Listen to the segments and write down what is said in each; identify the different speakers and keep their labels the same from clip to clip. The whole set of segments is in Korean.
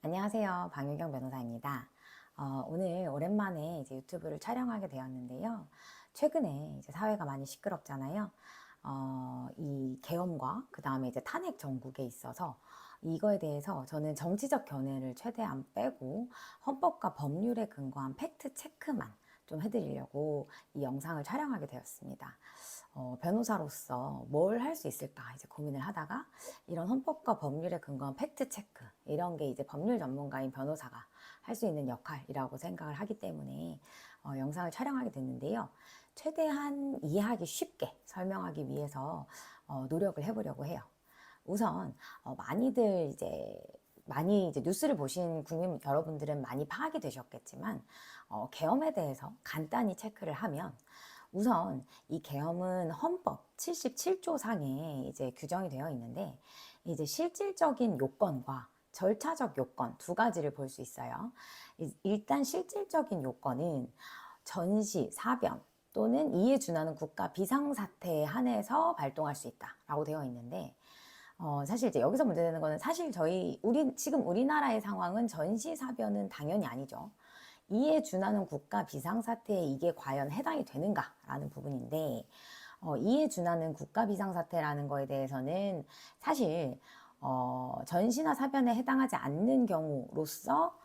Speaker 1: 안녕하세요. 방유경 변호사입니다. 오늘 오랜만에 이제 유튜브를 촬영하게 되었는데요. 최근에 이제 사회가 많이 시끄럽잖아요. 이 계엄과 그 다음에 이제 탄핵 정국에 있어서 이거에 대해서 저는 정치적 견해를 최대한 빼고 헌법과 법률에 근거한 팩트 체크만 좀 해드리려고 이 영상을 촬영하게 되었습니다. 변호사로서 뭘 할 수 있을까 이제 고민을 하다가 이런 헌법과 법률에 근거한 팩트 체크 이런 게 이제 법률 전문가인 변호사가 할 수 있는 역할이라고 생각을 하기 때문에 영상을 촬영하게 됐는데요. 최대한 이해하기 쉽게 설명하기 위해서 노력을 해보려고 해요. 우선 많이 이제 뉴스를 보신 국민 여러분들은 많이 파악이 되셨겠지만 계엄에 대해서 간단히 체크를 하면 우선 이 계엄은 헌법 77조 상에 이제 규정이 되어 있는데 이제 실질적인 요건과 절차적 요건 두 가지를 볼 수 있어요. 일단 실질적인 요건은 전시, 사변 또는 이에 준하는 국가 비상사태에 한해서 발동할 수 있다라고 되어 있는데 사실 이제 여기서 문제되는 거는 사실 지금 우리나라의 상황은 전시사변은 당연히 아니죠. 이에 준하는 국가 비상사태에 이게 과연 해당이 되는가라는 부분인데 이에 준하는 국가 비상사태라는 거에 대해서는 사실 전시나 사변에 해당하지 않는 경우로서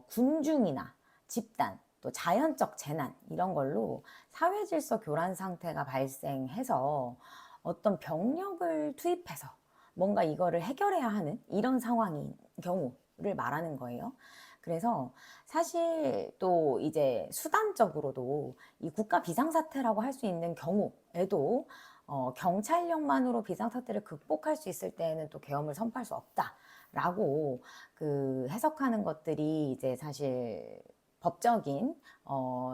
Speaker 1: 군중이나 집단 또 자연적 재난 이런 걸로 사회질서 교란 상태가 발생해서 어떤 병력을 투입해서 뭔가 이거를 해결해야 하는 이런 상황인 경우를 말하는 거예요. 그래서 사실 또 이제 수단적으로도 이 국가 비상사태라고 할 수 있는 경우에도 경찰력만으로 비상사태를 극복할 수 있을 때에는 또 계엄을 선포할 수 없다라고 그 해석하는 것들이 이제 사실 법적인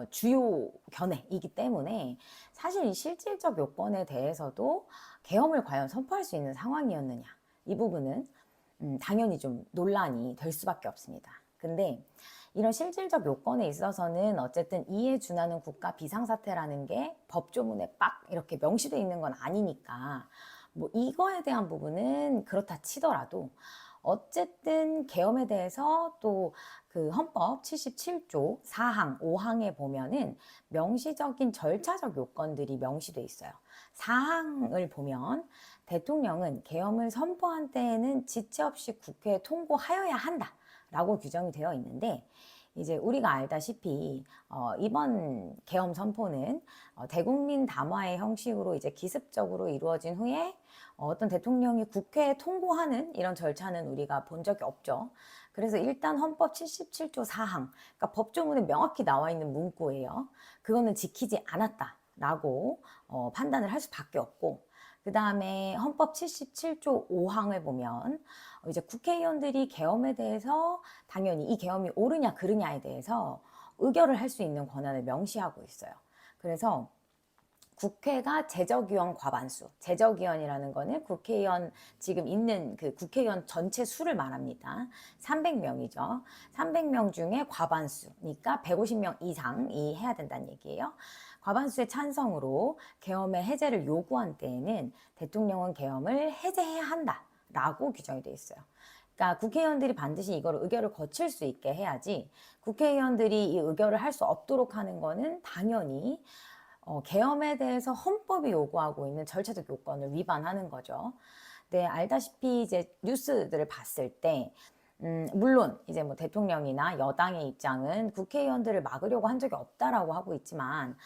Speaker 1: 주요 견해이기 때문에 사실 이 실질적 요건에 대해서도 계엄을 과연 선포할 수 있는 상황이었느냐 이 부분은 당연히 좀 논란이 될 수밖에 없습니다. 근데 이런 실질적 요건에 있어서는 어쨌든 이에 준하는 국가 비상사태라는 게 법조문에 빡 이렇게 명시되어 있는 건 아니니까 뭐 이거에 대한 부분은 그렇다 치더라도 어쨌든 계엄에 대해서 또 그 헌법 77조 4항, 5항에 보면은 명시적인 절차적 요건들이 명시돼 있어요. 4항을 보면 대통령은 계엄을 선포한 때에는 지체 없이 국회에 통고하여야 한다. 라고 규정이 되어 있는데 이제 우리가 알다시피 이번 계엄 선포는 대국민 담화의 형식으로 이제 기습적으로 이루어진 후에 어떤 대통령이 국회에 통고하는 이런 절차는 우리가 본 적이 없죠. 그래서 일단 헌법 77조 4항, 그러니까 법조문에 명확히 나와 있는 문구예요. 그거는 지키지 않았다라고 판단을 할 수밖에 없고 그 다음에 헌법 77조 5항을 보면 이제 국회의원들이 계엄에 대해서 당연히 이 계엄이 옳으냐 그르냐에 대해서 의결을 할 수 있는 권한을 명시하고 있어요. 그래서 국회가 제적위원 과반수, 제적위원이라는 거는 국회의원 지금 있는 그 국회의원 전체 수를 말합니다. 300명이죠. 300명 중에 과반수니까 150명 이상이 해야 된다는 얘기예요. 과반수의 찬성으로 계엄의 해제를 요구한 때에는 대통령은 계엄을 해제해야 한다라고 규정이 되어 있어요. 그러니까 국회의원들이 반드시 이걸 의결을 거칠 수 있게 해야지 국회의원들이 이 의결을 할 수 없도록 하는 거는 당연히 계엄에 대해서 헌법이 요구하고 있는 절차적 요건을 위반하는 거죠. 네, 알다시피 이제 뉴스들을 봤을 때 물론 이제 뭐 대통령이나 여당의 입장은 국회의원들을 막으려고 한 적이 없다라고 하고 있지만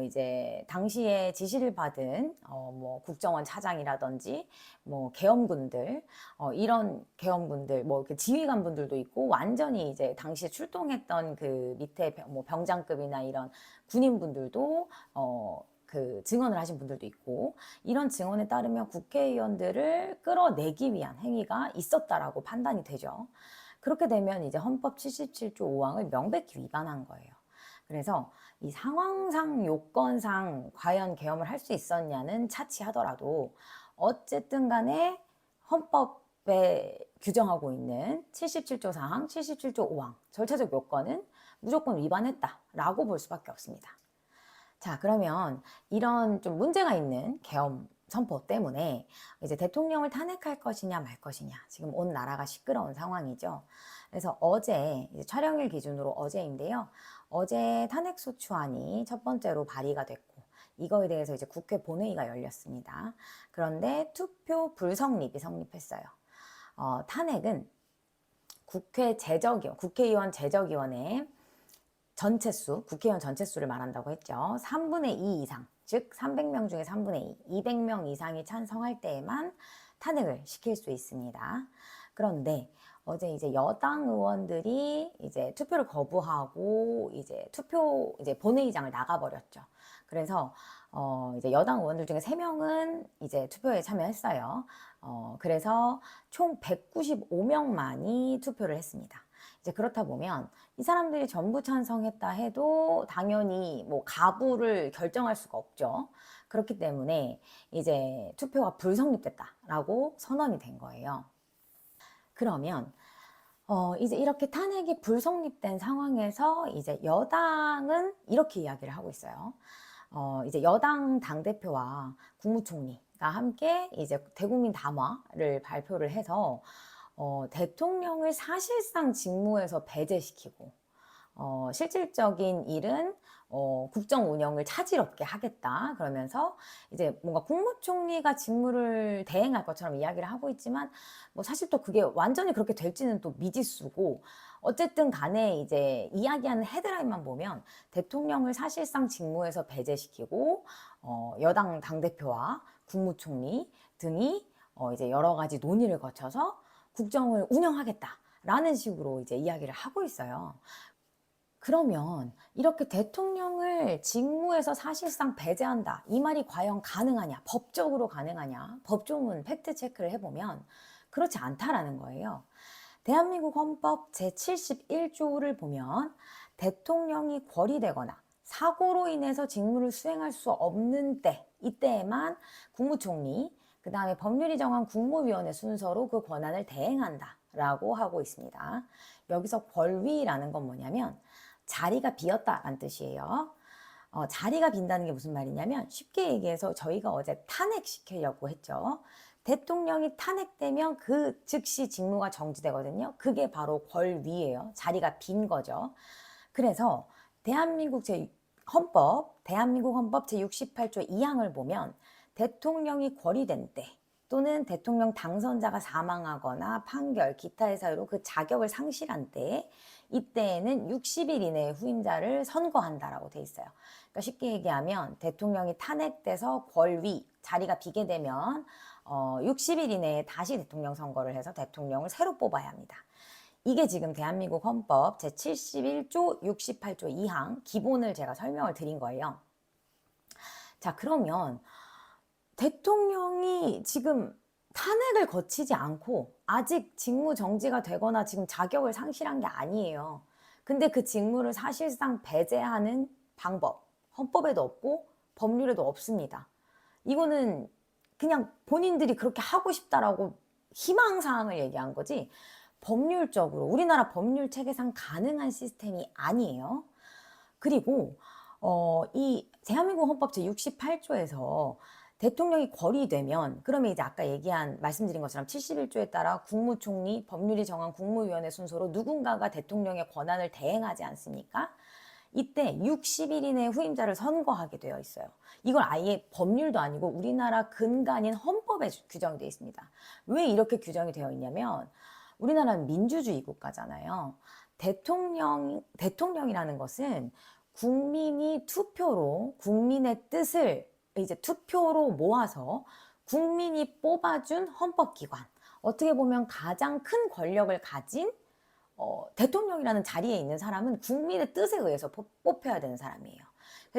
Speaker 1: 이제 당시에 지시를 받은 뭐 국정원 차장이라든지 뭐 계엄군들 이런 계엄군들 뭐 이렇게 지휘관분들도 있고 완전히 이제 당시에 출동했던 그 밑에 뭐 병장급이나 이런 군인분들도 그 증언을 하신 분들도 있고 이런 증언에 따르면 국회의원들을 끌어내기 위한 행위가 있었다라고 판단이 되죠. 그렇게 되면 이제 헌법 77조 5항을 명백히 위반한 거예요. 그래서 이 상황상 요건상 과연 계엄을 할 수 있었냐는 차치하더라도 어쨌든 간에 헌법에 규정하고 있는 77조 4항, 77조 5항 절차적 요건은 무조건 위반했다라고 볼 수밖에 없습니다. 자, 그러면 이런 좀 문제가 있는 계엄 선포 때문에 이제 대통령을 탄핵할 것이냐 말 것이냐 지금 온 나라가 시끄러운 상황이죠. 그래서 어제 이제 촬영일 기준으로 어제인데요. 어제 탄핵소추안이 첫 번째로 발의가 됐고 이거에 대해서 이제 국회 본회의가 열렸습니다. 그런데 투표 불성립이 성립했어요. 탄핵은 국회의원 제적위원회 국회의원 전체 수를 말한다고 했죠. 3분의 2 이상, 즉 300명 중에 3분의 2, 200명 이상이 찬성할 때에만 탄핵을 시킬 수 있습니다. 그런데 어제 이제 여당 의원들이 이제 투표를 거부하고 이제 본회의장을 나가버렸죠. 그래서 이제 여당 의원들 중에 3명은 이제 투표에 참여했어요. 그래서 총 195명만이 투표를 했습니다. 이제 그렇다 보면 이 사람들이 전부 찬성했다 해도 당연히 뭐 가부를 결정할 수가 없죠. 그렇기 때문에 이제 투표가 불성립됐다라고 선언이 된 거예요. 그러면 이제 이렇게 탄핵이 불성립된 상황에서 이제 여당은 이렇게 이야기를 하고 있어요. 이제 여당 당대표와 국무총리가 함께 이제 대국민 담화를 발표를 해서 대통령을 사실상 직무에서 배제시키고 실질적인 일은 국정 운영을 차질 없게 하겠다 그러면서 이제 뭔가 국무총리가 직무를 대행할 것처럼 이야기를 하고 있지만 뭐 사실 또 그게 완전히 그렇게 될지는 또 미지수고 어쨌든 간에 이제 이야기하는 헤드라인만 보면 대통령을 사실상 직무에서 배제시키고 여당 당대표와 국무총리 등이 이제 여러 가지 논의를 거쳐서 국정을 운영하겠다라는 식으로 이제 이야기를 하고 있어요. 그러면 이렇게 대통령을 직무에서 사실상 배제한다. 이 말이 과연 가능하냐? 법적으로 가능하냐? 법조문 팩트 체크를 해보면 그렇지 않다라는 거예요. 대한민국 헌법 제71조를 보면 대통령이 결의되거나 사고로 인해서 직무를 수행할 수 없는 때, 이때에만 국무총리, 그 다음에 법률이 정한 국무위원회 순서로 그 권한을 대행한다라고 하고 있습니다. 여기서 권위라는 건 뭐냐면 자리가 비었다라는 뜻이에요. 자리가 빈다는 게 무슨 말이냐면 쉽게 얘기해서 저희가 어제 탄핵시키려고 했죠. 대통령이 탄핵되면 그 즉시 직무가 정지되거든요. 그게 바로 권위예요. 자리가 빈 거죠. 그래서 대한민국 헌법 제68조 2항을 보면 대통령이 결의된 때 또는 대통령 당선자가 사망하거나 판결, 기타의 사유로 그 자격을 상실한 때 이때에는 60일 이내에 후임자를 선거한다라고 돼 있어요. 그러니까 쉽게 얘기하면 대통령이 탄핵돼서 권위, 자리가 비게 되면 60일 이내에 다시 대통령 선거를 해서 대통령을 새로 뽑아야 합니다. 이게 지금 대한민국 헌법 제71조 68조 2항 기본을 제가 설명을 드린 거예요. 자, 그러면 대통령이 지금 탄핵을 거치지 않고 아직 직무 정지가 되거나 지금 자격을 상실한 게 아니에요. 근데 그 직무를 사실상 배제하는 방법, 헌법에도 없고 법률에도 없습니다. 이거는 그냥 본인들이 그렇게 하고 싶다라고 희망사항을 얘기한 거지 법률적으로 우리나라 법률 체계상 가능한 시스템이 아니에요. 그리고 이 대한민국 헌법 제68조에서 대통령이 결의되면 그러면 이제 아까 말씀드린 것처럼 71조에 따라 국무총리, 법률이 정한 국무위원회 순서로 누군가가 대통령의 권한을 대행하지 않습니까? 이때 60일 이내에 후임자를 선거하게 되어 있어요. 이걸 아예 법률도 아니고 우리나라 근간인 헌법에 규정이 되어 있습니다. 왜 이렇게 규정이 되어 있냐면 우리나라는 민주주의 국가잖아요. 대통령이라는 것은 국민이 투표로 국민의 뜻을 이제 투표로 모아서 국민이 뽑아준 헌법기관, 어떻게 보면 가장 큰 권력을 가진 대통령이라는 자리에 있는 사람은 국민의 뜻에 의해서 뽑혀야 되는 사람이에요.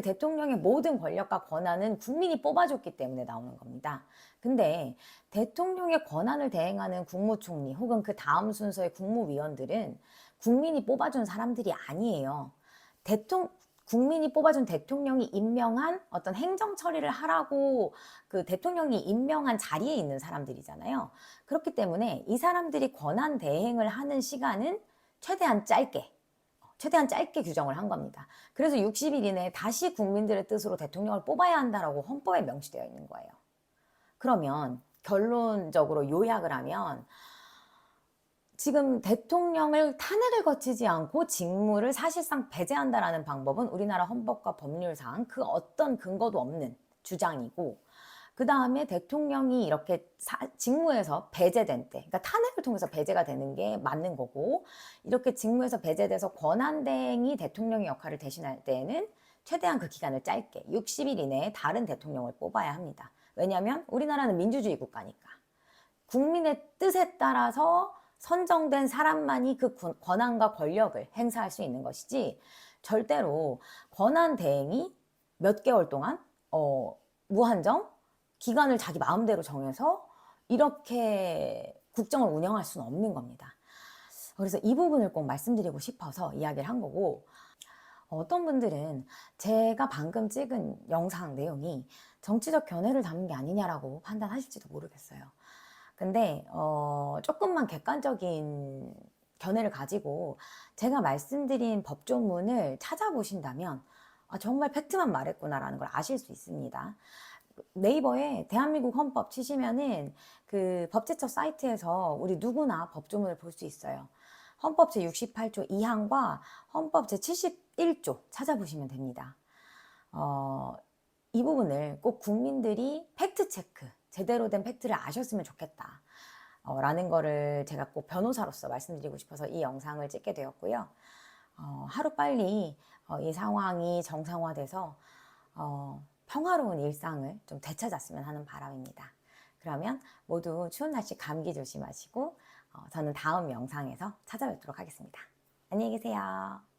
Speaker 1: 대통령의 모든 권력과 권한은 국민이 뽑아줬기 때문에 나오는 겁니다. 근데 대통령의 권한을 대행하는 국무총리 혹은 그 다음 순서의 국무위원들은 국민이 뽑아준 사람들이 아니에요. 국민이 뽑아준 대통령이 임명한 어떤 행정 처리를 하라고 그 대통령이 임명한 자리에 있는 사람들이잖아요. 그렇기 때문에 이 사람들이 권한 대행을 하는 시간은 최대한 짧게 규정을 한 겁니다. 그래서 60일 이내에 다시 국민들의 뜻으로 대통령을 뽑아야 한다라고 헌법에 명시되어 있는 거예요. 그러면 결론적으로 요약을 하면 지금 대통령을 탄핵을 거치지 않고 직무를 사실상 배제한다라는 방법은 우리나라 헌법과 법률상 그 어떤 근거도 없는 주장이고, 그 다음에 대통령이 이렇게 직무에서 배제된 때, 그러니까 탄핵을 통해서 배제가 되는 게 맞는 거고, 이렇게 직무에서 배제돼서 권한대행이 대통령의 역할을 대신할 때에는 최대한 그 기간을 짧게 60일 이내에 다른 대통령을 뽑아야 합니다. 왜냐하면 우리나라는 민주주의 국가니까 국민의 뜻에 따라서 선정된 사람만이 그 권한과 권력을 행사할 수 있는 것이지, 절대로 권한 대행이 몇 개월 동안 무한정 기간을 자기 마음대로 정해서 이렇게 국정을 운영할 수는 없는 겁니다. 그래서 이 부분을 꼭 말씀드리고 싶어서 이야기를 한 거고, 어떤 분들은 제가 방금 찍은 영상 내용이 정치적 견해를 담은 게 아니냐라고 판단하실지도 모르겠어요. 근데 조금만 객관적인 견해를 가지고 제가 말씀드린 법조문을 찾아보신다면 정말 팩트만 말했구나라는 걸 아실 수 있습니다. 네이버에 대한민국 헌법 치시면은 그 법제처 사이트에서 우리 누구나 법조문을 볼 수 있어요. 헌법 제68조 2항과 헌법 제71조 찾아보시면 됩니다. 이 부분을 꼭 국민들이 팩트체크, 제대로 된 팩트를 아셨으면 좋겠다 라는 거를 제가 꼭 변호사로서 말씀드리고 싶어서 이 영상을 찍게 되었고요. 하루빨리 이 상황이 정상화돼서 평화로운 일상을 좀 되찾았으면 하는 바람입니다. 그러면 모두 추운 날씨 감기 조심하시고 저는 다음 영상에서 찾아뵙도록 하겠습니다. 안녕히 계세요.